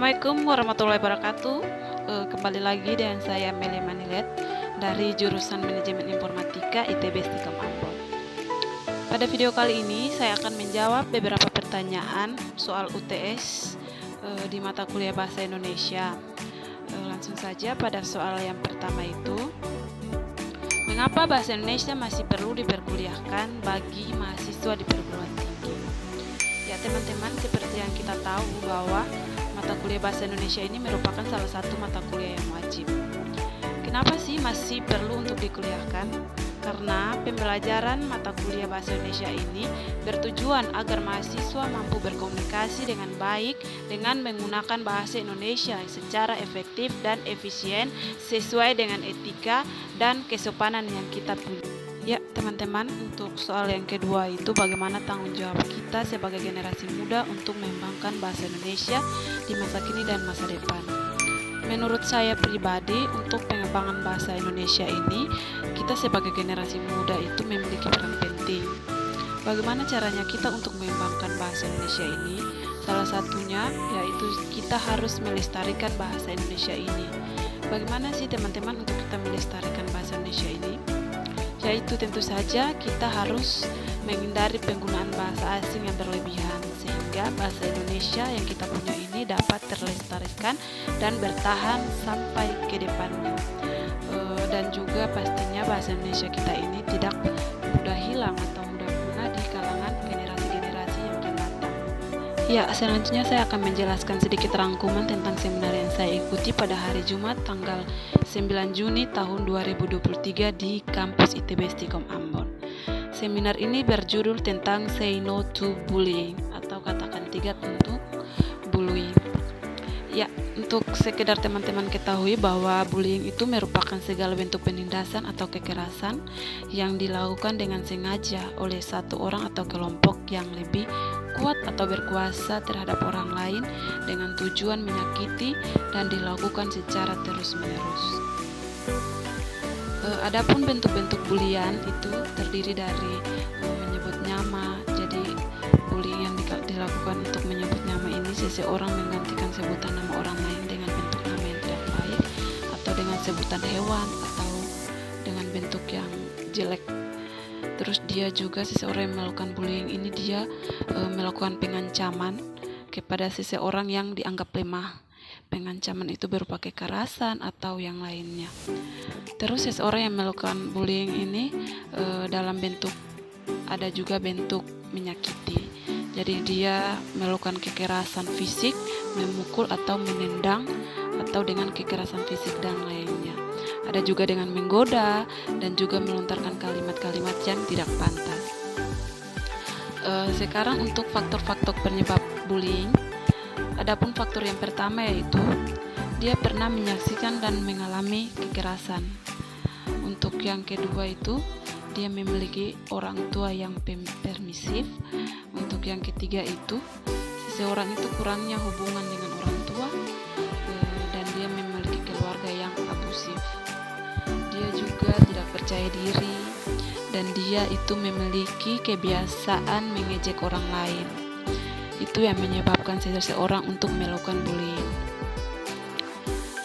Assalamualaikum warahmatullahi wabarakatuh. Kembali lagi dengan saya Meli Manilet dari jurusan Manajemen Informatika ITB Stikom Ambon. Pada video kali ini saya akan menjawab beberapa pertanyaan soal UTS di mata kuliah Bahasa Indonesia. Langsung saja pada soal yang pertama itu, mengapa Bahasa Indonesia masih perlu diperkuliahkan bagi mahasiswa di perguruan tinggi? Ya teman-teman, seperti yang kita tahu bahwa mata kuliah Bahasa Indonesia ini merupakan salah satu mata kuliah yang wajib. Kenapa sih masih perlu untuk dikuliahkan? Karena pembelajaran mata kuliah Bahasa Indonesia ini bertujuan agar mahasiswa mampu berkomunikasi dengan baik dengan menggunakan bahasa Indonesia secara efektif dan efisien sesuai dengan etika dan kesopanan yang kita punya. Ya teman-teman, untuk soal yang kedua itu bagaimana tanggung jawab kita sebagai generasi muda untuk mengembangkan bahasa Indonesia di masa kini dan masa depan. Menurut saya pribadi, untuk pengembangan bahasa Indonesia ini, kita sebagai generasi muda itu memiliki peran penting. Bagaimana caranya kita untuk mengembangkan bahasa Indonesia ini? Salah satunya yaitu kita harus melestarikan bahasa Indonesia ini. Bagaimana sih teman-teman untuk kita melestarikan bahasa Indonesia ini? Yaitu tentu saja kita harus menghindari penggunaan bahasa asing yang berlebihan sehingga bahasa Indonesia yang kita punya ini dapat terlestarikan dan bertahan sampai ke depannya. Dan juga pastinya bahasa Indonesia kita ini tidak mudah hilang atau mudah punah di kalangan generasi-generasi yang akan datang. Ya, selanjutnya saya akan menjelaskan sedikit rangkuman tentang seminar yang saya ikuti pada hari Jumat tanggal 9 Juni tahun 2023 di kampus ITB Stikom Ambon. Seminar ini berjudul tentang Say No to Bullying atau katakan tidak untuk bullying. Ya, untuk sekedar teman-teman ketahui bahwa bullying itu merupakan segala bentuk penindasan atau kekerasan yang dilakukan dengan sengaja oleh satu orang atau kelompok yang lebih kuat atau berkuasa terhadap orang lain dengan tujuan menyakiti dan dilakukan secara terus-menerus. Adapun bentuk-bentuk bulian itu terdiri dari menyebut nama. Jadi bullying yang dilakukan untuk menyebut nama ini, seseorang menggantikan sebutan nama orang lain dengan bentuk nama yang tidak baik atau dengan sebutan hewan atau dengan bentuk yang jelek. Terus dia juga seseorang yang melakukan bullying ini dia melakukan pengancaman kepada seseorang yang dianggap lemah. Pengancaman itu berupa kekerasan atau yang lainnya. Terus seseorang yang melakukan bullying ini dalam bentuk, ada juga bentuk menyakiti. Jadi dia melakukan kekerasan fisik, memukul atau menendang atau dengan kekerasan fisik dan lainnya. Ada juga dengan menggoda dan juga melontarkan kalimat-kalimat yang tidak pantas. Sekarang untuk faktor-faktor penyebab bullying. Adapun faktor yang pertama yaitu dia pernah menyaksikan dan mengalami kekerasan. Untuk yang kedua itu dia memiliki orang tua yang permisif. Untuk yang ketiga itu seseorang itu kurangnya hubungan dengan orang tua dan dia memiliki keluarga yang abusif. Dia juga tidak percaya diri dan dia itu memiliki kebiasaan mengejek orang lain. Itu yang menyebabkan seseorang untuk melakukan bullying.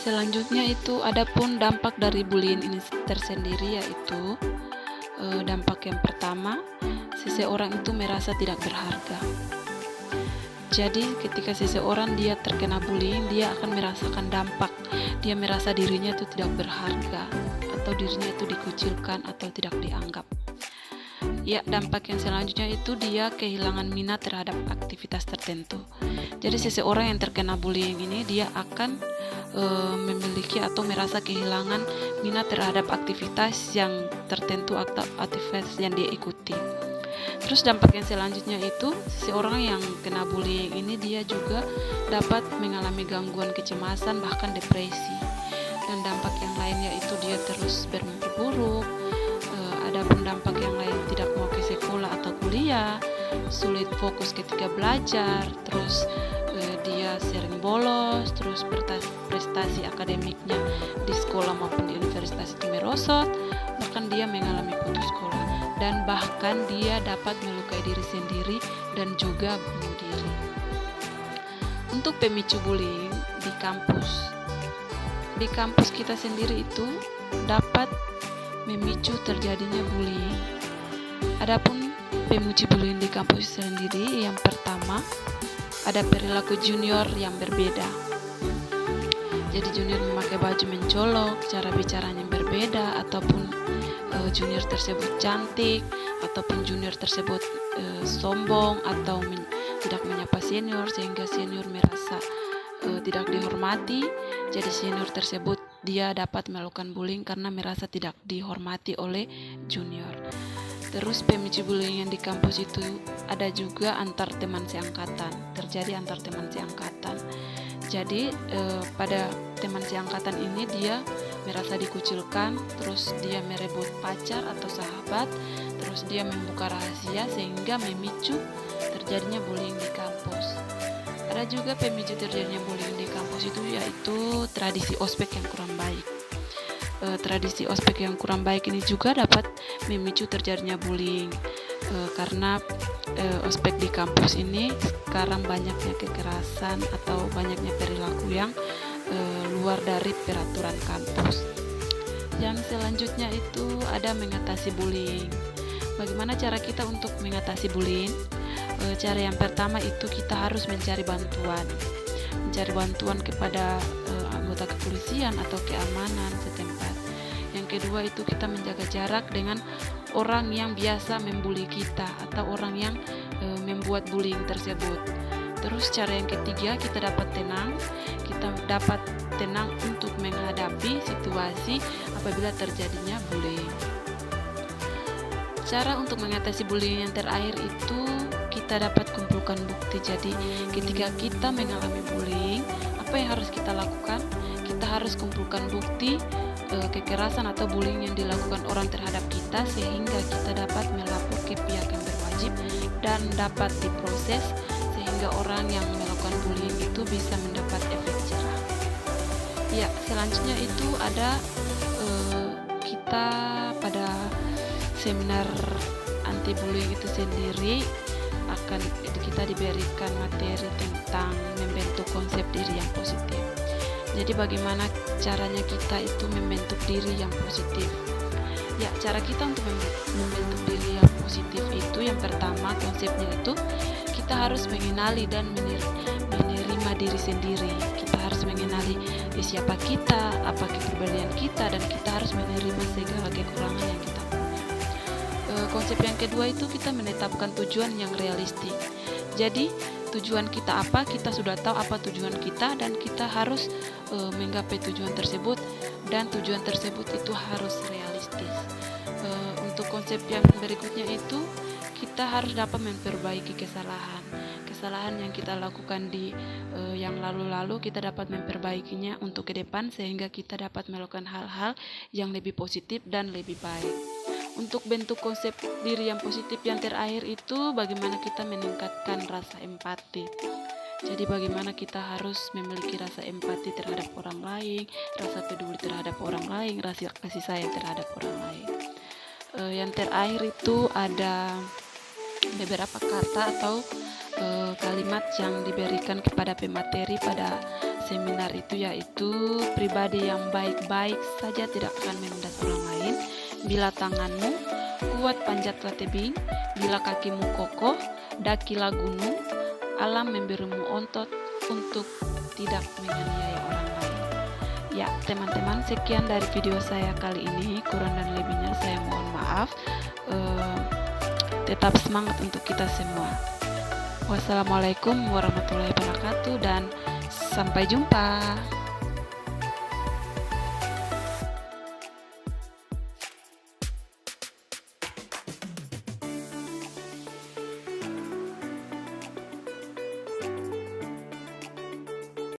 Selanjutnya itu adapun dampak dari bullying ini tersendiri yaitu dampak yang pertama, seseorang itu merasa tidak berharga. Jadi ketika seseorang dia terkena bullying, dia akan merasakan dampak. Dia merasa dirinya itu tidak berharga atau dirinya itu dikucilkan atau tidak dianggap. Ya, dampak yang selanjutnya itu dia kehilangan minat terhadap aktivitas tertentu. Jadi seseorang yang terkena bullying ini dia akan memiliki atau merasa kehilangan minat terhadap aktivitas yang tertentu atau aktivitas yang dia ikuti. Terus dampak yang selanjutnya itu seseorang yang kena bullying ini dia juga dapat mengalami gangguan kecemasan bahkan depresi. Dan dampak yang lainnya itu dia terus bermimpi buruk. Adapun dampak yang lain tidak mau ke sekolah atau kuliah, sulit fokus ketika belajar, terus dia sering bolos, terus prestasi akademiknya di sekolah maupun di universitas itu merosot, bahkan dia mengalami putus sekolah dan bahkan dia dapat melukai diri sendiri dan juga bunuh diri. Untuk pemicu bullying di kampus. Di kampus kita sendiri itu dapat memicu terjadinya bullying. Adapun pemicu bullying di kampus sendiri, yang pertama ada perilaku junior yang berbeda. Jadi junior memakai baju mencolok, cara bicaranya berbeda, ataupun junior tersebut cantik, ataupun junior tersebut sombong atau tidak menyapa senior sehingga senior merasa tidak dihormati. Jadi senior tersebut dia dapat melakukan bullying karena merasa tidak dihormati oleh junior. Terus pemicu bullying yang di kampus itu ada juga antar teman seangkatan, terjadi antar teman seangkatan. Jadi pada teman seangkatan ini dia merasa dikucilkan, terus dia merebut pacar atau sahabat, terus dia membuka rahasia sehingga memicu terjadinya bullying di kampus. Ada juga pemicu terjadinya bullying di kampus itu yaitu tradisi ospek yang kurang baik. Tradisi ospek yang kurang baik ini juga dapat memicu terjadinya bullying karena ospek di kampus ini sekarang banyaknya kekerasan atau banyaknya perilaku yang luar dari peraturan kampus. Yang selanjutnya itu ada mengatasi bullying. Bagaimana cara kita untuk mengatasi bullying? Cara yang pertama itu kita harus mencari bantuan kepada anggota kepolisian atau keamanan setempat. Yang kedua itu kita menjaga jarak dengan orang yang biasa membuli kita atau orang yang membuat bullying tersebut. Terus cara yang ketiga kita dapat tenang untuk menghadapi situasi apabila terjadinya bullying. Cara untuk mengatasi bullying yang terakhir itu kita dapat kumpulkan bukti. Jadi ketika kita mengalami bullying, apa yang harus kita lakukan? Kita harus kumpulkan bukti kekerasan atau bullying yang dilakukan orang terhadap kita sehingga kita dapat melapor ke pihak yang berwajib dan dapat diproses sehingga orang yang melakukan bullying itu bisa mendapat efek jerah. Ya, selanjutnya itu ada kita pada seminar anti bullying itu sendiri akan kita diberikan materi tentang membentuk konsep diri yang positif. Jadi bagaimana caranya kita itu membentuk diri yang positif? Ya, cara kita untuk membentuk diri yang positif itu yang pertama konsepnya itu kita harus mengenali dan menerima diri sendiri. Kita harus mengenali siapa kita, apa kepribadian kita, dan kita harus menerima segala kekurangan yang kita punya. Konsep yang kedua itu kita menetapkan tujuan yang realistik. Jadi tujuan kita apa, kita sudah tahu apa tujuan kita dan kita harus menggapai tujuan tersebut dan tujuan tersebut itu harus realistis. Untuk konsep yang berikutnya itu kita harus dapat memperbaiki kesalahan yang kita lakukan di yang lalu-lalu, kita dapat memperbaikinya untuk ke depan sehingga kita dapat melakukan hal-hal yang lebih positif dan lebih baik. Untuk bentuk konsep diri yang positif yang terakhir itu bagaimana kita meningkatkan rasa empati. Jadi bagaimana kita harus memiliki rasa empati terhadap orang lain, rasa peduli terhadap orang lain, rasa kasih sayang terhadap orang lain. Yang terakhir itu ada beberapa kata atau kalimat yang diberikan kepada pemateri pada seminar itu yaitu pribadi yang baik-baik saja tidak akan menindas orang lain. Bila tanganmu kuat panjatlah tebing, bila kakimu kokoh dakilah gunung, alam memberimu otot untuk tidak menganiaya orang lain. Ya teman-teman, sekian dari video saya kali ini, kurang dan lebihnya saya mohon maaf. Tetap semangat untuk kita semua. Wassalamualaikum warahmatullahi wabarakatuh dan sampai jumpa.